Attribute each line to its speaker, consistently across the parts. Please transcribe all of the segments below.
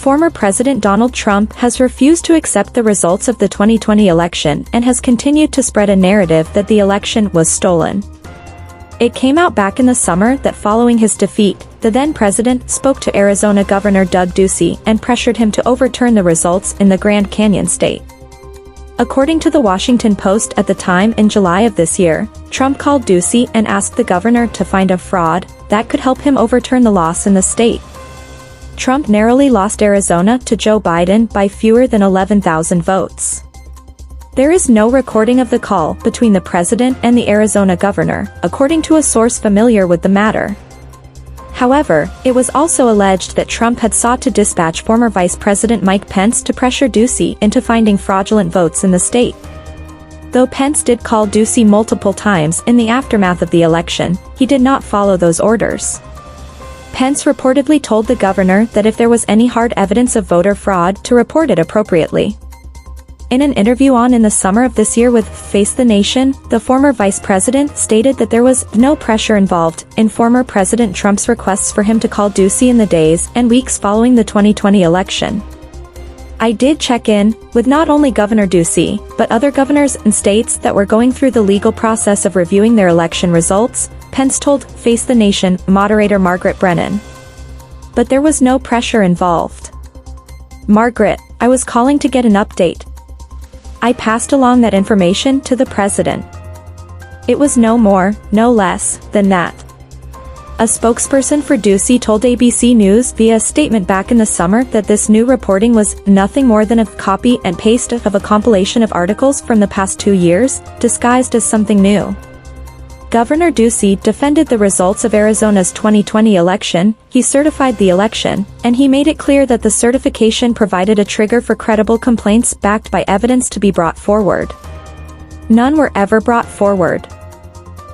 Speaker 1: former President Donald Trump has refused to accept the results of the 2020 election and has continued to spread a narrative that the election was stolen. It came out back in the summer that following his defeat, the then-president spoke to Arizona Governor Doug Ducey and pressured him to overturn the results in the Grand Canyon state. According to the Washington Post at the time in July of this year, Trump called Ducey and asked the governor to find a fraud that could help him overturn the loss in the state. Trump narrowly lost Arizona to Joe Biden by fewer than 11,000 votes. There is no recording of the call between the president and the Arizona governor, according to a source familiar with the matter. However, it was also alleged that Trump had sought to dispatch former Vice President Mike Pence to pressure Ducey into finding fraudulent votes in the state. Though Pence did call Ducey multiple times in the aftermath of the election, he did not follow those orders. Pence reportedly told the governor that if there was any hard evidence of voter fraud to report it appropriately. In an interview in the summer of this year with Face the Nation, the former vice president stated that there was no pressure involved in former President Trump's requests for him to call Ducey in the days and weeks following the 2020 election. I did check in with not only Governor Ducey, but other governors in states that were going through the legal process of reviewing their election results, Pence told Face the Nation moderator Margaret Brennan. But there was no pressure involved. Margaret, I was calling to get an update. I passed along that information to the president. It was no more, no less, than that. A spokesperson for Ducey told ABC News via a statement back in the summer that this new reporting was nothing more than a copy and paste of a compilation of articles from the past 2 years, disguised as something new. Governor Ducey defended the results of Arizona's 2020 election. He certified the election, and he made it clear that the certification provided a trigger for credible complaints backed by evidence to be brought forward. None were ever brought forward.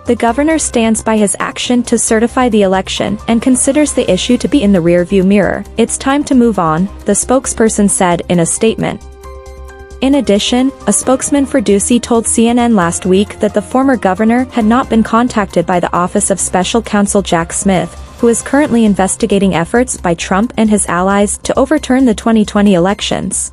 Speaker 1: The governor stands by his action to certify the election and considers the issue to be in the rearview mirror. It's time to move on, the spokesperson said in a statement. In addition, a spokesman for Ducey told CNN last week that the former governor had not been contacted by the Office of Special Counsel Jack Smith, who is currently investigating efforts by Trump and his allies to overturn the 2020 elections.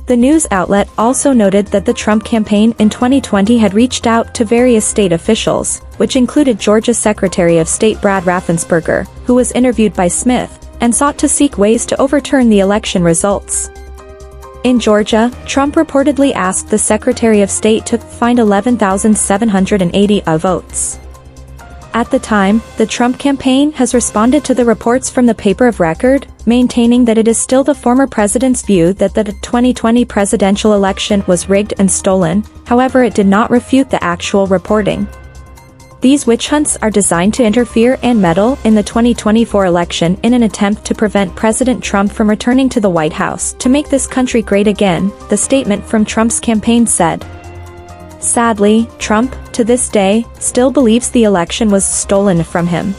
Speaker 1: The news outlet also noted that the Trump campaign in 2020 had reached out to various state officials, which included Georgia Secretary of State Brad Raffensperger, who was interviewed by Smith, and sought to seek ways to overturn the election results. In Georgia, Trump reportedly asked the Secretary of State to find 11,780 votes. At the time, the Trump campaign has responded to the reports from the paper of record, maintaining that it is still the former president's view that the 2020 presidential election was rigged and stolen. However, it did not refute the actual reporting. These witch hunts are designed to interfere and meddle in the 2024 election in an attempt to prevent President Trump from returning to the White House to make this country great again, the statement from Trump's campaign said. Sadly, Trump, to this day, still believes the election was stolen from him.